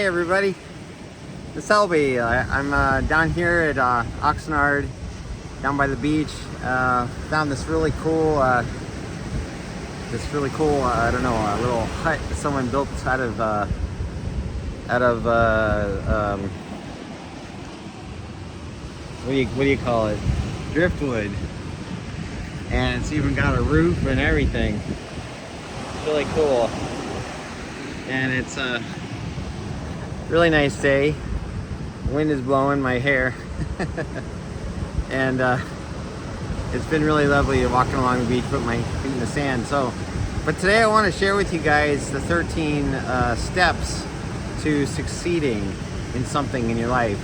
Hey everybody, it's Selby. I'm down here at Oxnard, down by the beach. Found this really cool, I don't know, a little hut that someone built out of what do you call it? Driftwood, and it's even got a roof and everything. It's really cool, and it's a really nice day. Wind is blowing my hair and it's been really lovely walking along the beach, put my feet in the sand. But today I want to share with you guys the 13 steps to succeeding in something in your life.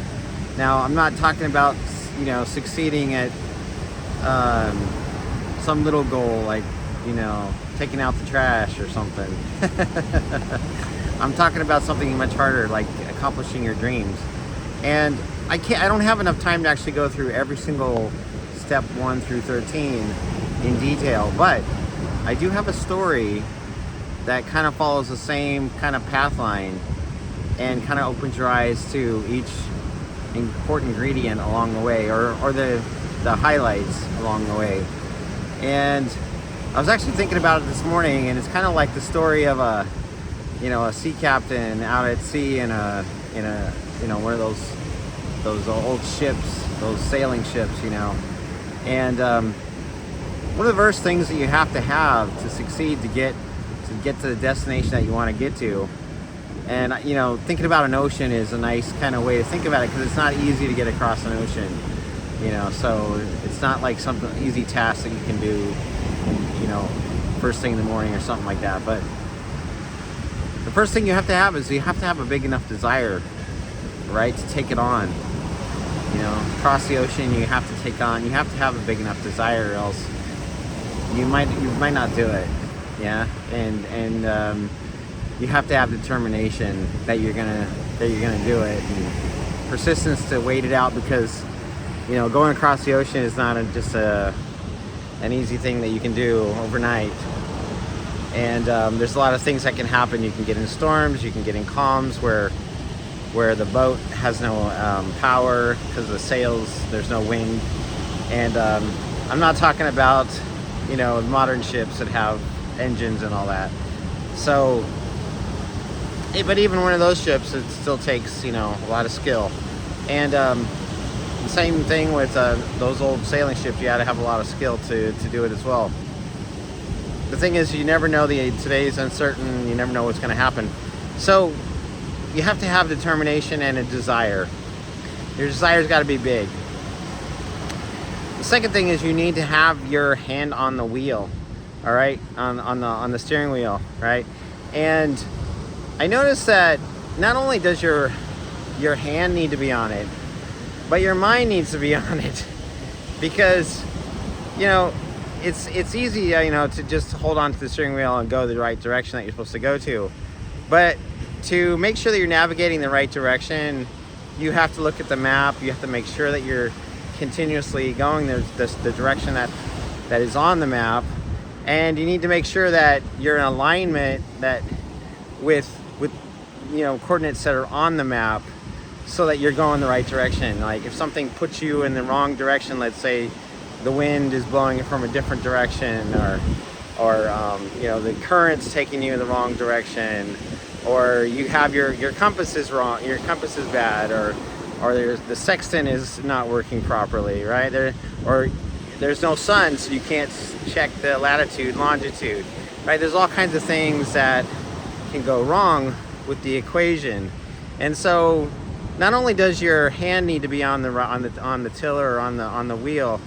Now, I'm not talking about, succeeding at some little goal like, taking out the trash or something. I'm talking about something much harder, like accomplishing your dreams. And I don't have enough time to actually go through every single step 1 through 13 in detail, but I do have a story that kind of follows the same kind of path line and kind of opens your eyes to each important ingredient along the way, or the highlights along the way. And I was actually thinking about it this morning, and it's kind of like the story of a sea captain out at sea in a one of those old ships, those sailing ships, And one of the first things that you have to succeed to get to the destination that you want to get to. And thinking about an ocean is a nice kind of way to think about it, because it's not easy to get across an ocean. So it's not like some easy task that you can do, first thing in the morning or something like that. But the first thing you have to have is a big enough desire, right, to take it on. Across the ocean, you have to have a big enough desire, or else you might not do it. Yeah, and you have to have determination that you're gonna do it, and persistence to wait it out, because going across the ocean is not just an easy thing that you can do overnight. And there's a lot of things that can happen. You can get in storms, you can get in calms where the boat has no power because of the sails, there's no wind. And I'm not talking about modern ships that have engines and all that. So, but even one of those ships, it still takes a lot of skill. And the same thing with those old sailing ships. You got to have a lot of skill to do it as well. The thing is, you never know. Today's uncertain. You never know what's going to happen. So you have to have determination and a desire. Your desire's got to be big. The second thing is, you need to have your hand on the wheel. All right, on the steering wheel, right? And I noticed that not only does your hand need to be on it, but your mind needs to be on it, because it's easy to just hold on to the steering wheel and go the right direction that you're supposed to go to. But to make sure that you're navigating the right direction, you have to look at the map. You have to make sure that you're continuously going the direction that is on the map, and you need to make sure that you're in alignment with coordinates that are on the map, so that you're going the right direction. Like if something puts you in the wrong direction, let's say the wind is blowing from a different direction, or the current's taking you in the wrong direction, or you have your compass is wrong, your compass is bad, or the sextant is not working properly, right? Or there's no sun, so you can't check the latitude, longitude, right? There's all kinds of things that can go wrong with the equation. And so not only does your hand need to be on the tiller or on the wheel,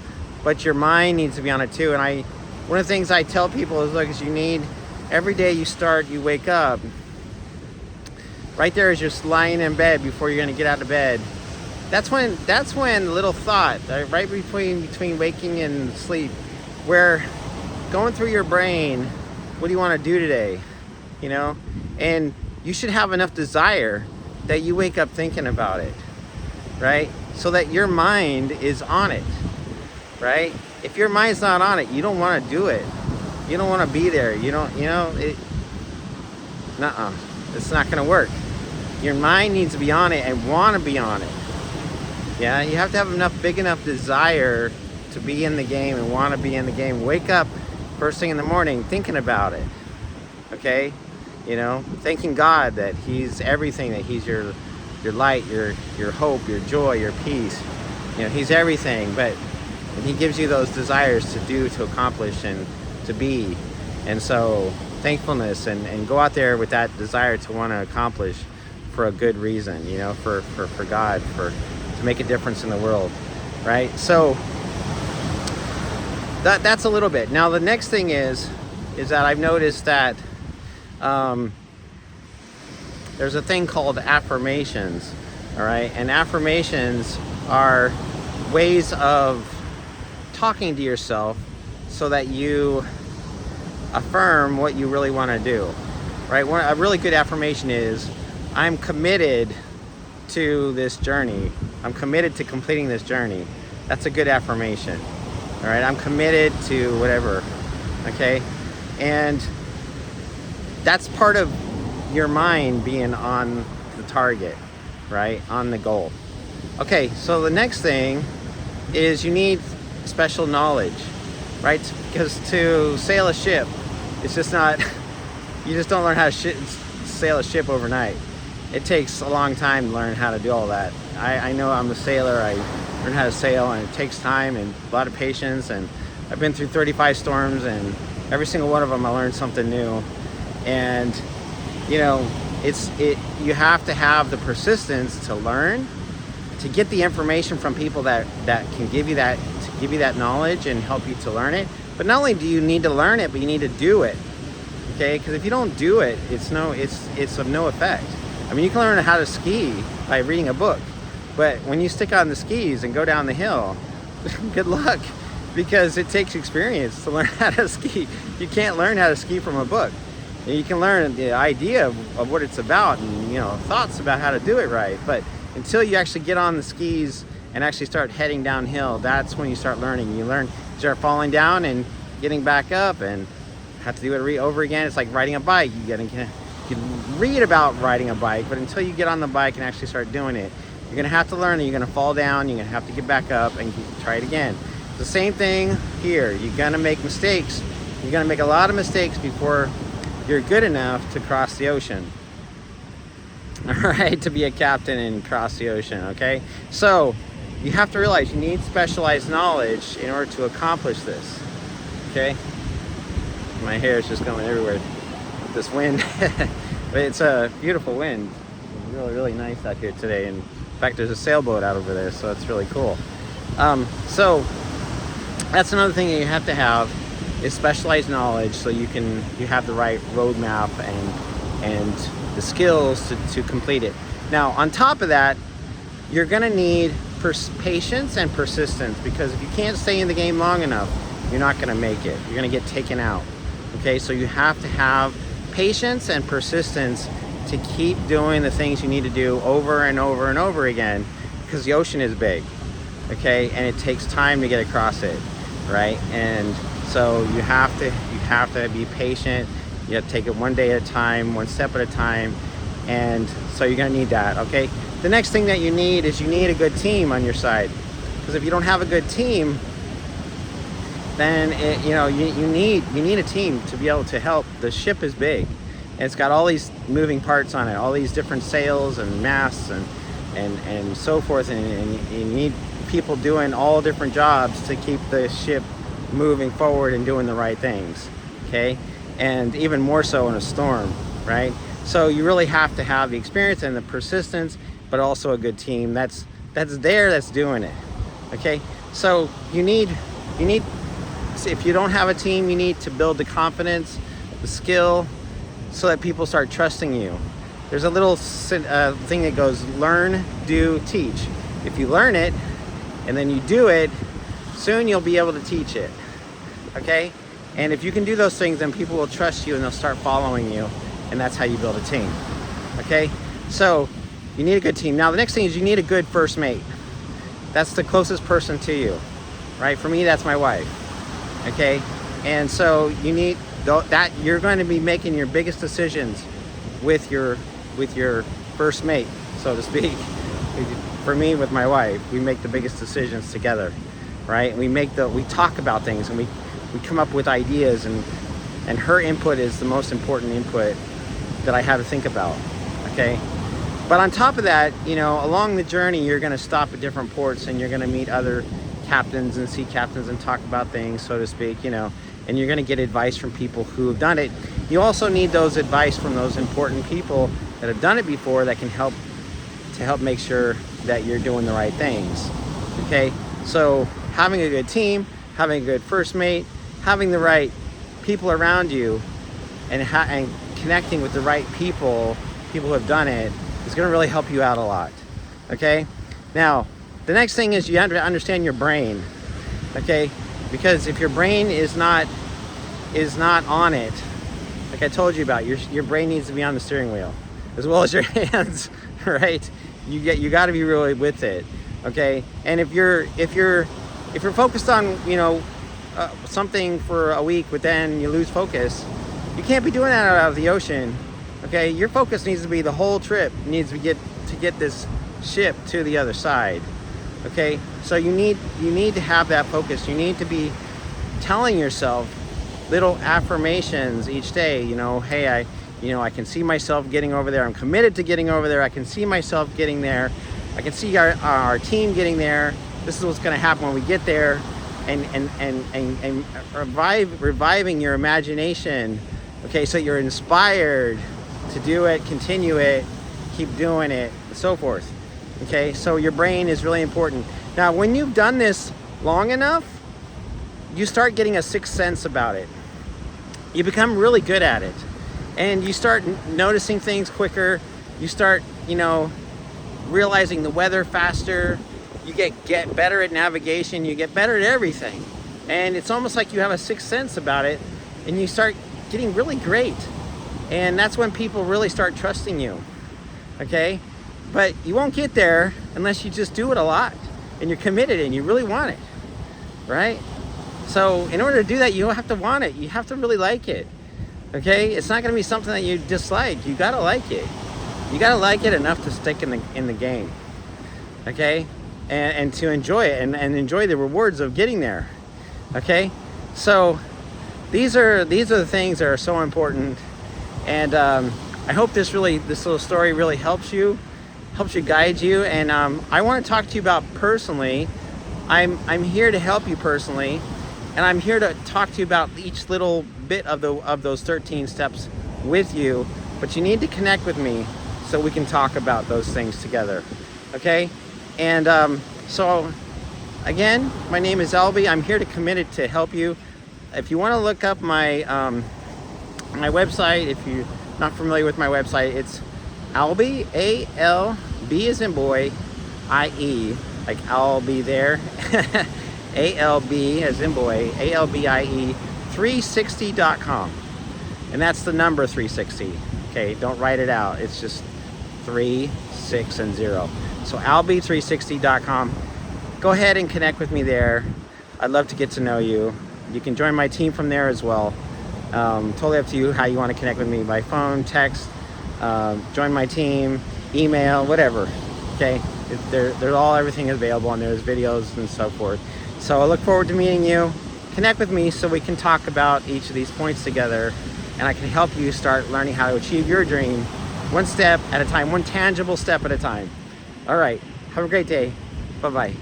but your mind needs to be on it too. And one of the things I tell people is, look, every day you wake up, right there as you're lying in bed before you're going to get out of bed. That's when the little thought, right between waking and sleep, where going through your brain, what do you want to do today? And you should have enough desire that you wake up thinking about it, right? So that your mind is on it, right? If your mind's not on it, you don't want to do it. You don't want to be there. It's not going to work. your mind needs to be on it and want to be on it. Yeah, you have to have big enough desire to be in the game and want to be in the game. Wake up first thing in the morning thinking about it. Okay, thanking God that He's everything, that He's your light, your hope, your joy, your peace. He's everything, but He gives you those desires to do, to accomplish, and to be. And so thankfulness, and go out there with that desire to want to accomplish for a good reason, for God, to make a difference in the world, right? So that's a little bit. Now the next thing is that I've noticed that there's a thing called affirmations, all right? And affirmations are ways of talking to yourself so that you affirm what you really want to do, right? A really good affirmation is, I'm committed to this journey. I'm committed to completing this journey. That's a good affirmation, all right? I'm committed to whatever, okay? And that's part of your mind being on the target, right? On the goal. Okay, so the next thing is you need special knowledge, right? Because to sail a ship, it's just not, you just don't learn how to sail a ship overnight. It takes a long time to learn how to do all that. I know I'm a sailor, I learned how to sail, and it takes time and a lot of patience, and I've been through 35 storms, and every single one of them I learned something new. And you have to have the persistence to learn, to get the information from people that can give you that knowledge and help you to learn it. But not only do you need to learn it, but you need to do it. Okay, because if you don't do it, it's of no effect. I mean, you can learn how to ski by reading a book, but when you stick on the skis and go down the hill, good luck, because it takes experience to learn how to ski. You can't learn how to ski from a book. You can learn the idea of what it's about and thoughts about how to do it right, but until you actually get on the skis and actually start heading downhill, that's when you start learning. You start falling down and getting back up and have to do it over again. It's like riding a bike. You can read about riding a bike, but until you get on the bike and actually start doing it, you're gonna have to learn that you're gonna fall down, you're gonna have to get back up and try it again. It's the same thing here. You're gonna make mistakes. You're gonna make a lot of mistakes before you're good enough to cross the ocean. All right, to be a captain and cross the ocean, okay? So you have to realize you need specialized knowledge in order to accomplish this, okay? My hair is just going everywhere with this wind. But it's a beautiful wind. It's really, really nice out here today. And in fact, there's a sailboat out over there, so it's really cool. So that's another thing that you have to have is specialized knowledge, so you have the right roadmap and the skills to complete it. Now, on top of that, you're gonna need patience and persistence, because if you can't stay in the game long enough, you're not gonna make it. You're gonna get taken out. Okay, so you have to have patience and persistence to keep doing the things you need to do over and over and over again, because the ocean is big, okay, and it takes time to get across it, right? And so you have to be patient. You have to take it one day at a time, one step at a time, and so you're gonna need that, okay? The next thing that you need is a good team on your side, because if you don't have a good team, then you need a team to be able to help. The ship is big, and it's got all these moving parts on it, all these different sails and masts and so forth, and you need people doing all different jobs to keep the ship moving forward and doing the right things, okay? And even more so in a storm, right? So you really have to have the experience and the persistence, but also a good team that's doing it, okay? So you need, if you don't have a team, you need to build the confidence, the skill, so that people start trusting you. There's a little thing that goes, learn, do, teach. If you learn it and then you do it, soon you'll be able to teach it, okay? And if you can do those things, then people will trust you and they'll start following you, and that's how you build a team, okay? So you need a good team. Now the next thing is you need a good first mate. That's the closest person to you, right? For me, that's my wife, okay? And so you need that. You're going to be making your biggest decisions with your first mate, so to speak. For me, with my wife, we make the biggest decisions together, right? We talk about things, and we come up with ideas, and her input is the most important input that I have to think about, okay? But on top of that, you know, along the journey, you're gonna stop at different ports, and you're gonna meet other captains and sea captains and talk about things, so to speak, you know, and you're gonna get advice from people who have done it. You also need those advice from those important people that have done it before, that can help make sure that you're doing the right things, okay? So having a good team, having a good first mate, having the right people around you, and connecting with the right people who have done it, is going to really help you out a lot, okay? Now, the next thing is you have to understand your brain, okay? Because if your brain is not on it, like I told you about, your brain needs to be on the steering wheel as well as your hands, right? You got to be really with it, okay? And if you're focused on, you know, something for a week, but then you lose focus, you can't be doing that out of the ocean, okay? Your focus needs to be the whole trip. It needs to get this ship to the other side, okay? So you need to have that focus. You need to be telling yourself little affirmations each day. You know, hey, I can see myself getting over there. I'm committed to getting over there. I can see myself getting there. I can see our team getting there. This is what's going to happen when we get there, and reviving your imagination. Okay, so you're inspired to do it, continue it, keep doing it, and so forth. Okay, so your brain is really important. Now, when you've done this long enough, you start getting a sixth sense about it. You become really good at it, and you start noticing things quicker. You start, you know, realizing the weather faster. You get better at navigation. You get better at everything, and it's almost like you have a sixth sense about it, and you start getting really great. And that's when people really start trusting you, okay? But you won't get there unless you just do it a lot, and you're committed, and you really want it, right? So in order to do that, you don't have to want it. You have to really like it, okay? It's not gonna be something that you dislike. You gotta like it. You gotta like it enough to stick in the game, okay? And to enjoy it, and enjoy the rewards of getting there, okay? So these are the things that are so important. And I hope this little story really helps you guide you. And I want to talk to you about personally. I'm here to help you personally, and I'm here to talk to you about each little bit of those 13 steps with you. But you need to connect with me so we can talk about those things together, okay? And so again, my name is Albie. I'm here committed to help you. If you want to look up my my website, if you're not familiar with my website, it's Albie, A-L-B as in boy, I-E, like I'll be there, A-L-B as in boy, A-L-B-I-E, 360.com. And that's the number 360. Okay, don't write it out. It's just 3, 6, and 0. So Albie360.com. Go ahead and connect with me there. I'd love to get to know you. You can join my team from there as well. Totally up to you how you want to connect with me, by phone, text, join my team, email, whatever. Okay, everything is available, and there's videos and so forth. So I look forward to meeting you. Connect with me so we can talk about each of these points together, and I can help you start learning how to achieve your dream one step at a time, one tangible step at a time. All right, have a great day. Bye-bye.